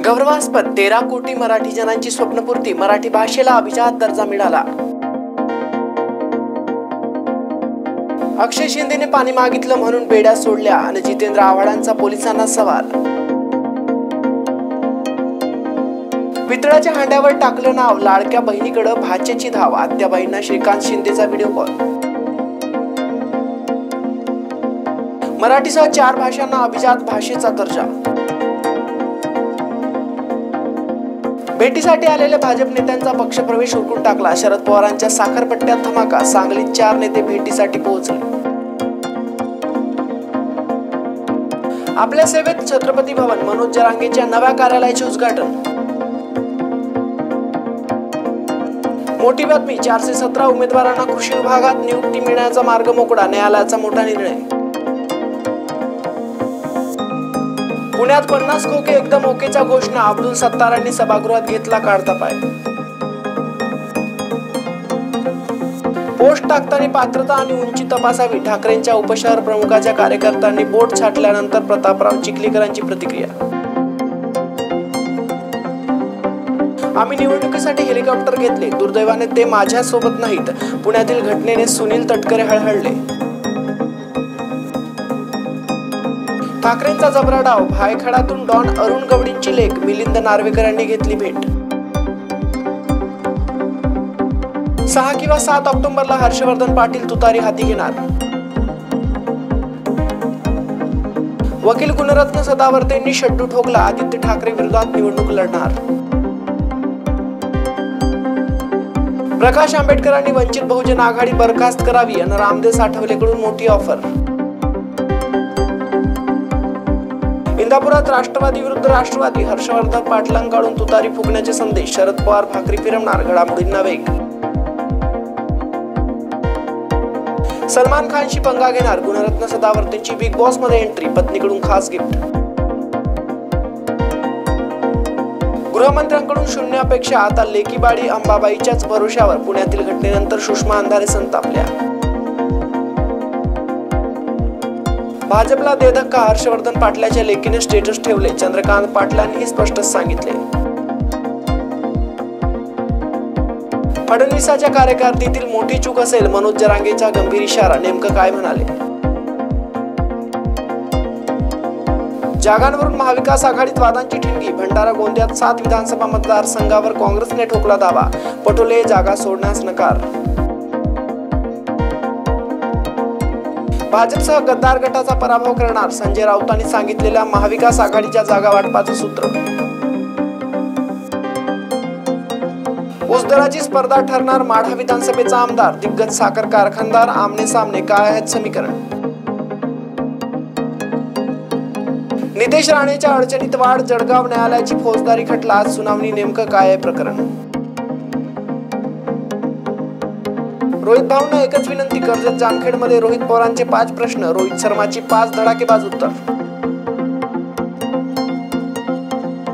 गौरवास्पद 13 कोटी मराठी जनांची स्वप्नपूर्ती, मराठी भाषेला अभिजात दर्जा मिळाला। अक्षय शिंदेने पाणी मागितलं म्हणून बेड्या सोडल्या आणि जितेंद्र आव्हाडांचा पोलिसांना सवाल। पितळाच्या हांड्यावर टाकलं नाव, लाडक्या बहिणीकडे भाचेची धाव, आत्याबाईंना श्रीकांत शिंदेचा व्हिडिओ कॉल। मराठीसह 4 भाषांना अभिजात भाषेचा दर्जा। भेटीसाठी आलेल्या भाजप नेत्यांचा पक्षप्रवेश उरकून टाकला, शरद पवारांच्या साखरपट्ट्यात धमाका, सांगलीत 4 नेते भेटीसाठी पोहोचले। आपल्या सेवेत छत्रपती भवन, मनोज जरांगेच्या नव्या कार्यालयाचे उद्घाटन। मोठी बातमी, 417 उमेदवारांना कृषी विभागात नियुक्ती मिळण्याचा मार्ग मोकळा, न्यायालयाचा मोठा निर्णय। पुण्यात 50 खोके एकदम ओकेच्या घोषणा, अब्दुल सत्तारांनी सभागृहात घेतला काढता पाय। पोस्ट टाकताना पात्रता आणि उंची तपासावी, ठाकरेंच्या उपशहर प्रमुखाच्या कार्यकर्त्यांनी बोट छाटल्यानंतर प्रतापराव चिखलीकरांची प्रतिक्रिया। आम्ही निवडणुकीसाठी हेलिकॉप्टर घेतले, दुर्दैवाने ते माझ्या सोबत नाहीत, पुण्यातील घटनेने सुनील तटकरे हळहळले। ठाकरेंचा जबरा डाव, भायखळ्यातून डॉन अरुण गवळींची लेक, मिलिंद नार्वेकर यांनी घेतली भेट। 6 किंवा 7 ऑक्टोबरला हर्षवर्धन पाटील तुतारी हाती घेणार। वकील गुणरत्न सदावर्तेंनी शड्डू ठोकला, आदित्य ठाकरे विरोधात निवडणूक लढणार। प्रकाश आंबेडकरांनी वंचित बहुजन आघाडी बरखास्त करावी आणि रामदास आठवलेंकडून मोठी ऑफर। इंदापुरात राष्ट्रवादी विरुद्ध राष्ट्रवादी, हर्षवर्धन पाटलांकडून तुतारी फुकण्याचे संदेश, शरद पवार भाकरी फिरवणार, घडामोडींना वेग। सलमान खानशी पंगा घेणार, गुणरत्न सदावर्तेंची बिग बॉस मध्ये एंट्री, पत्नीकडून खास गिफ्ट। गृहमंत्र्यांकडून शून्य अपेक्षा, आता लेकीबाडी अंबाबाईच्याच भरोश्यावर, पुण्यातील घटनेनंतर सुषमा अंधारे संतापल्या। भाजपला दे धक्का, हर्षवर्धन पाटलाच्या लेकीने स्टेटस ठेवले, चंद्रकांत पाटलांनी स्पष्ट सांगितले। फडणवीसाच्या कार्यकारिणीतील मोठी चूक असेल, मनोज जरांगेचा गंभीर इशारा, नेमकं काय म्हणाले? जागांवरून महाविकास आघाडीत वादांची ठिणगी, भंडारा गोंदियात 7 विधानसभा मतदारसंघावर काँग्रेसने ठोकला दावा, पटोले जागा सोडण्यास नकार। भाजपसह गद्दार गटाचा पराभव करणार, संजय राऊतांनी सांगितलेल्या महाविकास आघाडीच्या जागा वाटपाचं सूत्र। ऊसदराची स्पर्धा ठरणार माढा विधानसभेचा आमदार, दिग्गज साखर कारखानदार आमने सामने, काय आहेत समीकरण? नितेश राणेच्या अडचणीत वाढ, जळगाव न्यायालयाची फौजदारी खटला, आज सुनावणी, नेमकं काय आहे प्रकरण? रोहित भाऊंना एकच विनंती, कर्जत जामखेडमध्ये रोहित पवारांचे 5 प्रश्न, रोहित शर्माची 5 धडाकेबाज उत्तर।